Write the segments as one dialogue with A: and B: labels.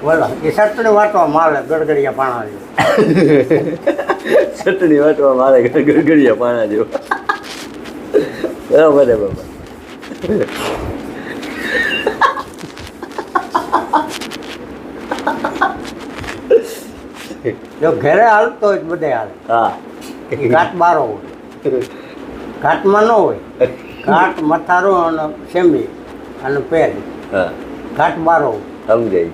A: બોલો એ ચટણી વાટવા માલે ગડગડિયા પાણા જેવું.
B: ચટણી વાટવા મારે ગડગડિયા પાણા જેવો. બરાબર છે બાપા.
A: જો ઘરે હાલતો હોય તો બધે હાલે.
B: હા
A: ઘાટ બારો હોય, ઘાટમાં ન હોય. ઘાટ મથારો અને સેમી અને પેર,
B: હા
A: ઘાટ બારો હોય.
B: સમજાય.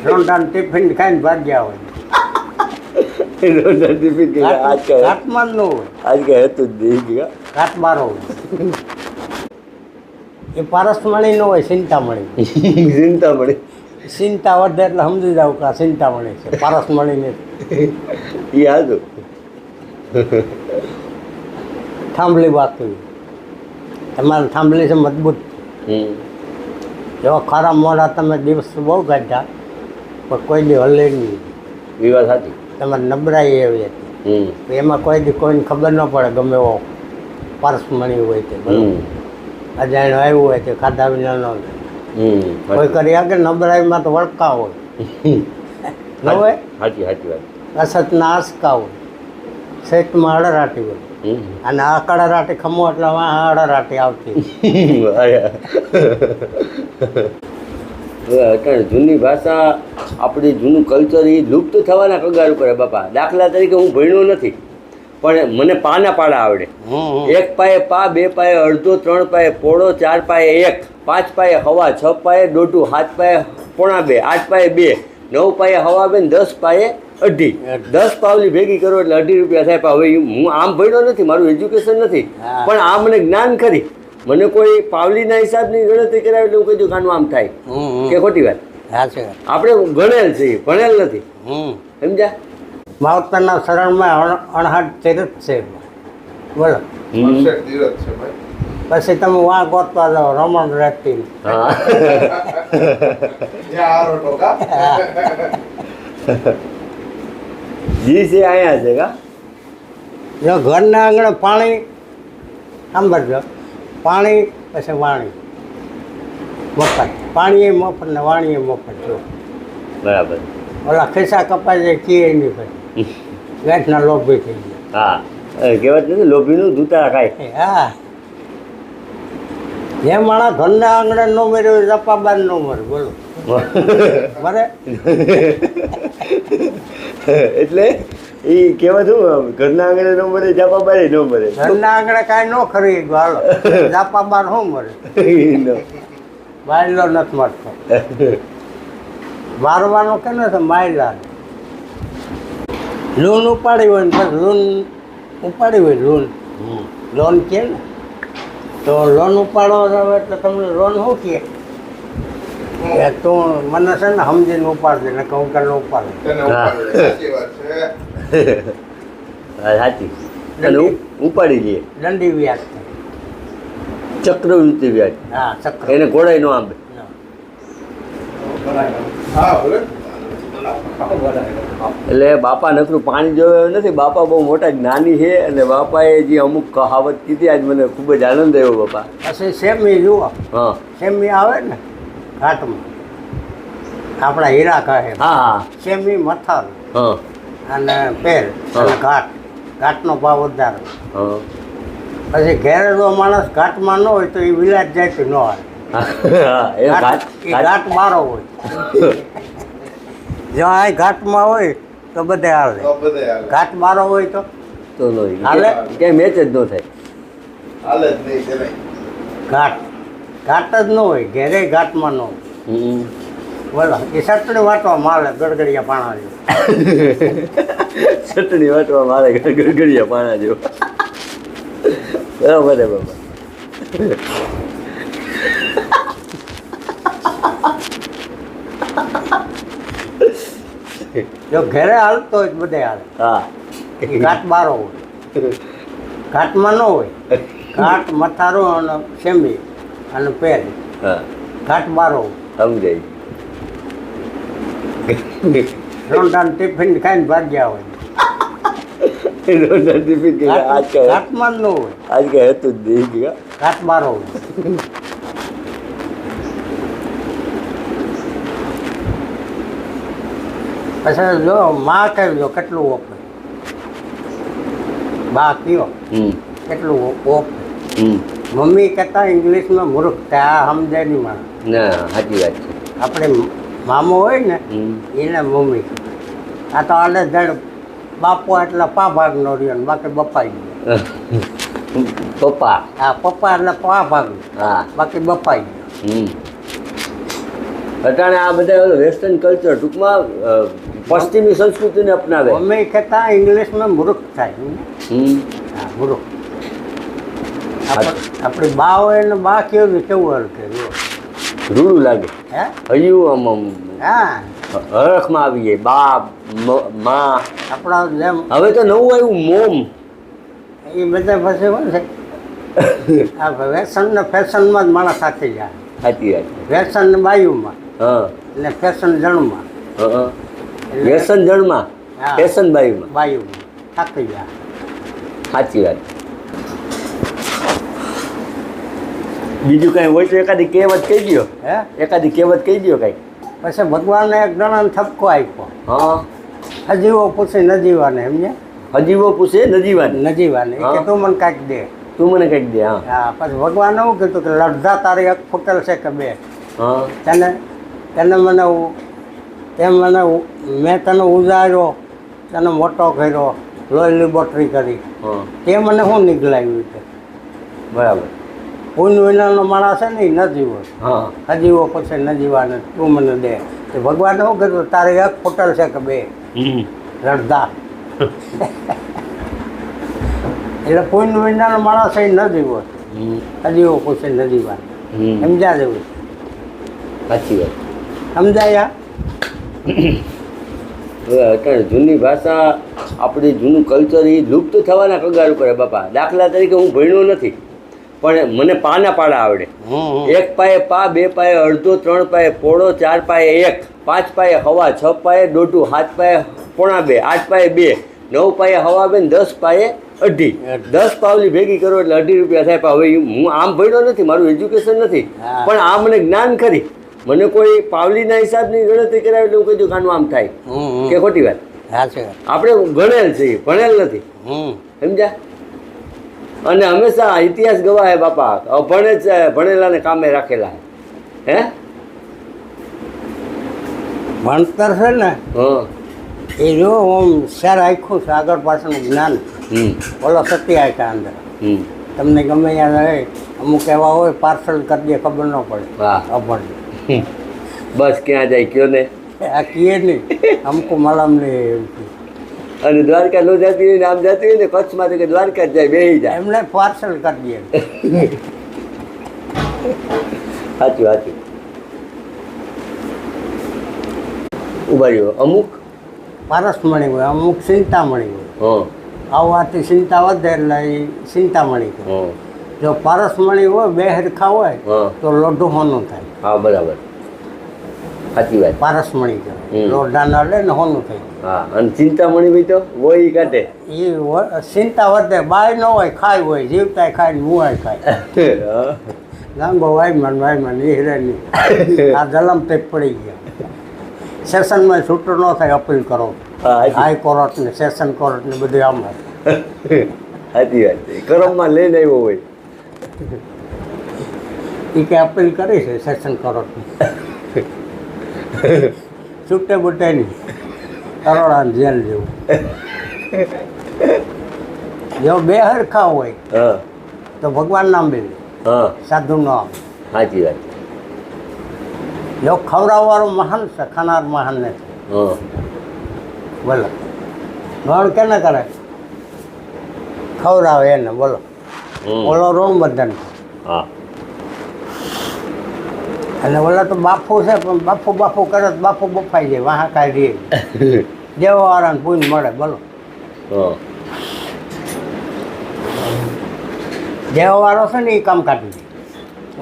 A: રોંડાને ટિફિન ખાઈને ભાગ્યા હોય.
B: આજ કઈ
A: ઘાટમાં જ ન હોય,
B: આજ કઈ હતું જ નહીં.
A: ઘાટ બારો હોય. એ પારસમણી ન હોય, ચિંતામણી.
B: ચિંતામણી
A: ચિંતા વધે એટલે સમજી જાવ કે આ ચિંતામણી છે, પારસમણીને.
B: એ હતું
A: થાંભલી બાકી તમારે થાંભલી છે મજબૂત. એવા ખારા મોડા તમે દિવસ બહુ કાઢ્યા પણ કોઈ દી હલે નહીં.
B: વિવાદ સાચી.
A: તમારે નબળાઈ એવી હતી એમાં કોઈ દી કોઈને ખબર ન પડે ગમે એવો પારસમણી હોય તે અજાણ્યો આવ્યું હોય તે ખાધા વિના ન કોઈ કરી આગળ નબળાઈમાં તો વળકા હોય ન હોય.
B: સાચી સાચી વાત.
A: અસતના આસકા હોય, સેટમાં અડરાટી હોય અને આ કડરાટી ખમો એટલે અડરાટી આવતી.
B: અત્યારે જૂની ભાષા આપણી જૂનું કલ્ચર એ લુપ્ત થવાના કગાર ઉપર બાપા. દાખલા તરીકે હું ભણ્યો નથી પણ મને પાના પાડા આવડે. એક પાયે પા, બે પાયે અડધો, ત્રણ પાયે પોળો, ચાર પાયે એક, પાંચ પાયે હવા, છ પાયે દોઢું, સાત પાયે પોણા બે, આઠ પાયે બે, નવ પાયે હવા બે, 10 પાયે અઢી. 10 પાવલી ભેગી કરો એટલે 2.5 રૂપિયા થાય. પણ હવે હું આમ ભણ્યો નથી, મારું એજ્યુકેશન નથી, પણ આ મને જ્ઞાન ખરી. મને કોઈ પાવલીના હિસાબની ગણતરી કરાવે એટલે હું કહી દઉં કાનું આમ થાય કે ખોટી વાત. આપણે ગણેલ છીએ, ભણેલ નથી. સમજ્યા?
A: માવતરના શરણમાં અણહાટ તીરથ છે. બોલો પછી તમે વાં ગોતવા જાઓ રમણ રહેતી.
B: જી છે અહીંયા છે કા.
A: જો ઘરના આંગણે પાણી સાંભળજો, પાણી પછી વાણી મફત. પાણી એ મફત ને વાણી એ મફત. જો
B: બરાબર.
A: ઓલા ખિસ્સા કપાય છે કીએ નહીં ભાઈ, ગાંઠના લોભી થઈ ગયા.
B: હા કહેવત નથી લોભીનું દૂતા ખાય.
A: હા, જે માણસ ઘરના આંગણે ન મર્યો જપાબાન ન મરે. બોલો મરે
B: એટલે એ કહેવત શું, ઘરના આંગણે ન મરે જાપા બારે ન મરે.
A: ઘરના આંગણે કાંઈ ન ખરી ગયું હાલો, જાપાબાન શું મરે? માયલો નથી મળતો. મારવાનો કે ને તો માયલા લોન ઉપાડી હોય ને પછી લોન ઉપાડી હોય લોન કે ને તો લોન ઉપાડો એટલે તમને લોન શું કહે કે તું મને છે ને સમજીને ઉપાડજે ને કહું કે ઉપાડે.
B: સાચી ઉપાડી લઈએ.
A: દંડી વ્યાજ,
B: ચક્રવૃત્તિ વ્યાજ.
A: હા ચક્ર.
B: એને ઘોડાય નો આંબે. એટલે બાપા નકરું પાણી જોયું નથી. બાપા બહુ મોટા જ્ઞાની છે અને બાપાએ જે અમુક કહાવત કીધી આજ મને ખૂબ જ આનંદ આવ્યો બાપા.
A: પછી સેમી જુઓ.
B: હા
A: સેમી આવે ને ઘાટમાં આપણા હીરા કહે.
B: હા હા
A: સેમી મથાર
B: હા
A: અને પેર અને ઘાટનો ભાવ વધારે.
B: હા
A: પછી ઘેરે જો માણસ ઘાટમાં ન હોય તો એ વિલાસ જાય તો ન આવે.
B: એ
A: ઘાટ બારો હોય. જો આ ઘાટમાં હોય તો બધે હાલે, ઘાટ બારો હોય તો હાલે.
B: ક્યાંય મેચ જ ન થાય.
A: ઘાટ ઘાટ જ ન હોય, ઘેરે ઘાટમાં ન હોય. બોલો એ ચટણી વાટવા માલે ગડગડિયા પાણા જેવું.
B: ચટણી વાટવા મારે ગડગડિયા પાણા જેવું. બરાબર બાબા.
A: જો ઘરે હાલતો હોય તો બધે હાલે.
B: હા
A: ઘાટ બારો હોય, ઘાટમાં ન હોય. ઘાટ મથારો અને સેમી અને પેર,
B: હા
A: ઘાટ બારો હોય.
B: સમજાય.
A: રોંડાને ટિફિન ખાઈને ભાગ્યા હોય. ઘાટમાં જ ન હોય,
B: આજ કઈ હતું જ નહીં.
A: ઘાટ બારો હોય. પછી જો માં કહેજો કેટલું ઓપે, બા કયો કેટલું ઓપે. મમ્મી કહેતા ઇંગ્લિશમાં મૂર્ખ થાય, આ સમજે નહીં માણસ.
B: ના સાચી વાત છે.
A: આપણે મામો હોય ને એને મમ્મી કહેવાય. આ તો આડે ધડ બાપો એટલે પા ભાગનો રહ્યો ને બાકી બપાઈ ગયો.
B: પપ્પા.
A: હા, પપ્પા એટલે પા ભાગનો.
B: હા,
A: બાકી બપાઈ ગયો.
B: અટાણે આ બધા વેસ્ટર્ન કલ્ચર ટૂંકમાં પશ્ચિમી સંસ્કૃતિને અપનાવે.
A: મમ્મી કહેતા ઇંગ્લિશમાં મૂર્ખ થાય. હા, મૂર્ખ. આપણી બા હોય ને બા કેવું કેવું હરકે
B: રૂડું લાગે.
A: હે
B: હયું આમ
A: હા
B: હરખમાં આવી જાય. બા માં
A: આપણા જેમ
B: હવે તો નવું આવ્યું મોમ.
A: એ બધા પછી શું છે આ વેસન ને ફેશનમાં જ માણસ થાકી જાય.
B: સાચી વાત છે.
A: વેસન ને બાયુમાં
B: હા
A: અને ફેશન જણમાં.
B: વ્યસન જળમાં
A: હા.
B: ફેશન બાયુમાં.
A: બાયુમાં થાકી જાય.
B: સાચી વાત. બીજું કઈ હોય તો એકાદી કહેવત કહી દો.
A: હે
B: એકાદી કહેવત કહી દો કઈ.
A: પછી ભગવાનને એક જણાને ઠપકો આપ્યો.
B: હા,
A: હજીવો પૂછી નજીવાને એમને
B: હજીવો પૂછે નજીવાને.
A: નજીવાને એ કે તું મને કાંઈક દે.
B: તું મને કંઈક દે. હા
A: હા, પછી ભગવાન એવું કીધું કે લડધા તારી એક ફૂટેલ છે કે બે.
B: હા
A: તને તને મને મેં તને ઉજાર્યો, તને મોટો કર્યો, લોહી લીબોટરી કરી,
B: હા
A: તે મને શું નીકળાવ્યું છે.
B: બરાબર.
A: ઊન વિનાનો માણસ છે ને એ નજીવો.
B: હા
A: હજીવો પછી નજીવાને તું મને દે. તો ભગવાને શું કીધું તારી એક ફૂટેલ છે કે બે લડધા. એટલે પૂન વિનાનો માણસ એ નજીવો હજીવો પછી નજીવાને સમજ્યા જેવું.
B: સાચી વાત.
A: સમજાયા?
B: હવે અત્યારે જૂની ભાષા આપણી જૂનું કલ્ચર એ લુપ્ત થવાના કગાર ઉપર બાપા. દાખલા તરીકે હું ભણ્યો નથી પણ મને પાના પાડા આવડે. એક પાયે પા, બે પાયે અડધો, ત્રણ પાયે પોળો, ચાર પાયે એક, પાંચ પાયે હવા, છ પાયે દોઢું, સાત પાયે પોણા બે, આઠ પાયે બે, નવ પાયે હવા બે, 10 પાયે અઢી. 10 પાવલી ભેગી કરો એટલે 2.5 રૂપિયા થાય. પણ હવે હું આમ ભણ્યો નથી, મારું એજ્યુકેશન નથી, પણ આ મને જ્ઞાન ખરી. મને કોઈ પાવલીના હિસાબની ગણતરી કરાવે એટલે હું કહી દઉં કાનું આમ થાય કે ખોટી વાત. આપણે ગણેલ છીએ, ભણેલ નથી. સમજ્યા? અને હંમેશા ઇતિહાસ ગવાહે બાપા. અભણે જ ભણેલાને કામે રાખેલા. હે
A: ભણતર છે ને
B: હા
A: એ જો આમ શેર આખું છે, આગળ પાછળનું જ્ઞાન. બોલો સત્ય આખા અંદર તમને ગમે ત્યાં રહે. અમુક એવા હોય પાર્સલ કરી દે ખબર ન પડે.
B: વાહ.
A: અભણ
B: બસ ક્યાં જાય કયો ને.
A: આ કીએ નહીં અમુક મલમ નહીં.
B: અને દ્વારકા નો જતી હોય ને આમ જતી હોય ને કચ્છમાંથી કે દ્વારકા જ જાય, બેસી જાય.
A: એમને પાર્સલ કરી દે.
B: સાચું સાચું. ઉભા રહ્યો. અમુક
A: પારસમણી હોય, અમુક ચિંતામણી હોય.
B: હા
A: આવવાથી ચિંતા વધે એટલે એ ચિંતામણી હોય.
B: હા
A: જો પારસમણી હોય બે હરખા હોય
B: હા
A: તો લોઢું હોનું થાય.
B: હા બરાબર. સાચી વાત.
A: પારસમણી કહેવાય. લોઢા ન લે ને હોનું થાય.
B: હા અને ચિંતામણી બી તો વોઈ કાઢે.
A: એ ચિંતા વધે. બાય ન હોય ખાય હોય, જીવતાય ખાય ને મુવાય ખાય. ગાંગો વાયમાન એ હિરેની આ જલમ તે પડી ગયા. સેશનમાં છૂટું ન થાય અપીલ કરો. હાઈકોર્ટ ને સેશન કોર્ટ ને બધું આમાં.
B: સાચી વાત છે. કરમમાં લઈને આવ્યો હોય
A: એ કે અપીલ કરી છે સેશન કોર્ટની. છૂટે બુટે નહીં, કરોડાની જેલ જેવું. જો બે હરખા હોય
B: હા
A: તો ભગવાન નામ બે,
B: હા
A: સાધુ નામ.
B: સાચી વાત.
A: જો ખવડાવવાળો મહાન છે, ખાનાર મહાન નથી.
B: હા
A: બોલો ગણ કેને કરે? ખવડાવે એને. બોલો ઓલો રોમ બધાને.
B: હા
A: અને ઓલા તો બાપુ છે પણ બાપુ કરે તો બાપુ બફાઈ જાય. વાહ કાઢી દેવાવાળાને પૂન મળે. બોલો
B: હા
A: દેવાવાળો છે ને એ કામ કાઢી દે.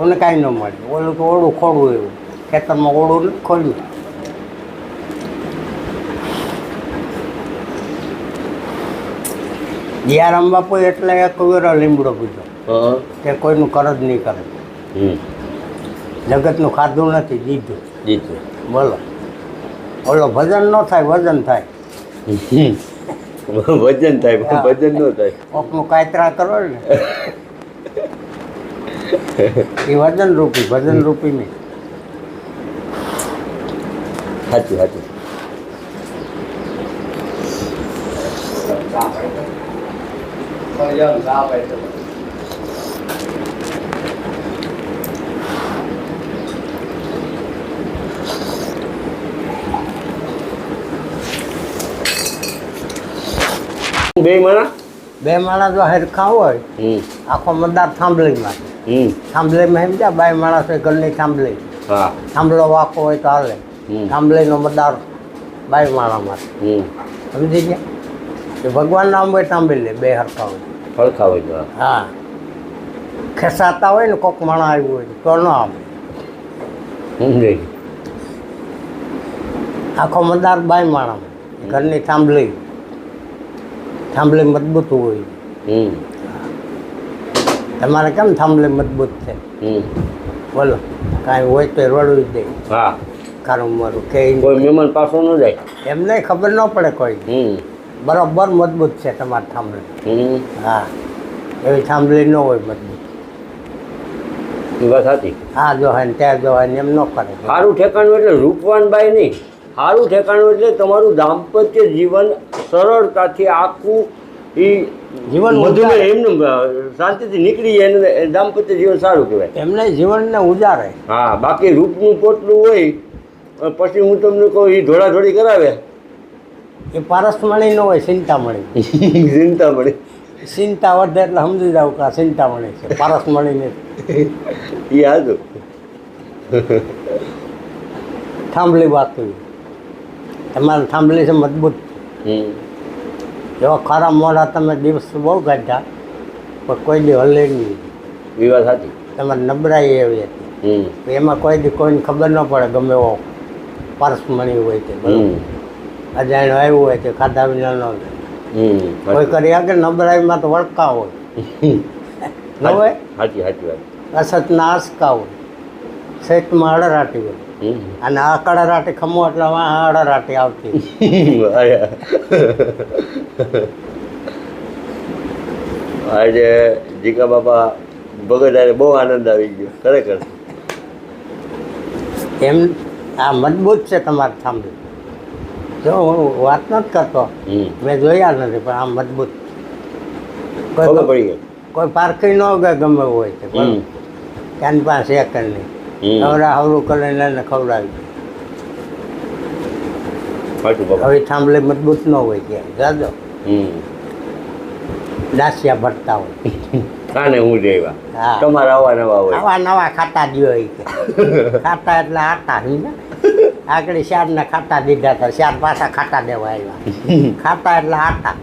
A: ઓને કાંઈ ન મળે. ઓલું તો ઓળું ખોડવું એવું ખેતરમાં ઓળું નથી ખોલ્યું. દિયારામ બાપુ એટલે એક વેરો લીમડો પીધો કે કોઈનું કરજ નહીં કરે. જગતનું ખાધું નથી, દીધું.
B: જીતું.
A: બોલો ઓલો ભજન ન થાય વજન થાય.
B: વજન થાય પણ ભજન ન થાય.
A: કોકનું કાયતરા કરો ને એ વજન રૂપી ભજન રૂપી નહીં.
B: સાચું સાચું. બે માણા
A: બે માણસ જો હરખા હોય આખો મતદાર થાંભલીમાં થાંભલીમાં સમજ્યા બાય માણસ હોય ઘરની થાંભલી
B: હા
A: થાંભલો વાંકો હોય તો હાલે થાંભલીનો મતદાર બાય માણામાં સમજી ગયા કે ભગવાન નામ હોય થાંભલી બે હરખા હોય
B: ફળખા હોય તો
A: હા ખેસાતા હોય ને કોક માણા આવ્યું હોય તો ન આવે
B: સમજાય.
A: આખો મતદાર બાય માણામાં ઘરની થાંભલી થાંભલી મજબૂત હોય. તમારે કેમ થાંભલી મજબૂત છે બોલો કાંઈ હોય તો રડવું દે
B: હા
A: કારું મારું કે
B: કોઈ મહેમાન પાછો ન જાય
A: એમને ખબર ન પડે કોઈ બરાબર મજબૂત છે તમારી થાંભલી. હા એવી થાંભલી ન હોય મજબૂત.
B: એ વાત સાચી.
A: હા જો હોય ને ત્યાં જો હોય ને એમ ન કરે.
B: સારું ઠેકાણું એટલે રૂપવાન બાઈ નહીં, સારું ઠેકાણું એટલે તમારું દાંપત્ય જીવન સરળતાથી આખું એ
A: જીવન
B: મધુમેહ એમને શાંતિથી નીકળી જાય ને દાંપત્ય જીવન સારું કહેવાય.
A: એમને જીવનને ઉજારે.
B: હા બાકી રૂપનું પોટલું હોય પછી હું તમને કહું એ ધોળાધોળી કરાવે
A: એ પારસમણી ન હોય ચિંતામણી.
B: ચિંતામણી
A: ચિંતા વધે એટલે સમજી જાવ કે આ ચિંતામણી છે પારસમણીને.
B: એ હાજુ
A: થાંભલી વાતું તમારી થાંભલી છે મજબૂત. એવા ખરા મોડા તમે દિવસ બહુ કાઢ્યા પણ કોઈ દી હલે નહીં.
B: એ વાત સાચી.
A: તમારી નબળાઈ એવી હતી એમાં કોઈ દી કોઈને ખબર ન પડે ગમે એવો પારસમણી હોય તે અજાણ્યો આવ્યું હોય તે ખાધા વિના ન લે. કોઈ કરી આગળ નબળાઈમાં તો વળકા હોય ન હોય.
B: સાચી સાચી વાત.
A: અસતના આસકા હોય શેતમાં અડરાટી હોય અને આ કડરાટી ખમો એટલે અડરાટી આવતી.
B: આજે જીકા બાપા ભગત બહુ આનંદ આવી ગયો ખરેખર.
A: એમ આ મજબૂત છે તમારી થાંભલી. જો હું વાત નથી કરતો મેં જોયા નથી પણ આ મજબૂત.
B: ખબર પડી ગઈ.
A: કોઈ પારખી ન ગમે ગમે હોય છે ત્યાંની પાસે એક નહીં હવરું કરીને એને ખવડાવી. હવે થાંભલી મજબૂત ન હોય ક્યાંય જાજો દાસિયા ભરતા હોય.
B: કાને હું જેવા
A: હા
B: તમારા આવા નવા હોય.
A: આવા નવા ખાતા દો એ કે ખાતા એટલે આટા સમજ્યા. આગળ શારના ખાતા દીધા હતા શાર પાછા ખાતા દેવા આવ્યા. ખાતા એટલે આટા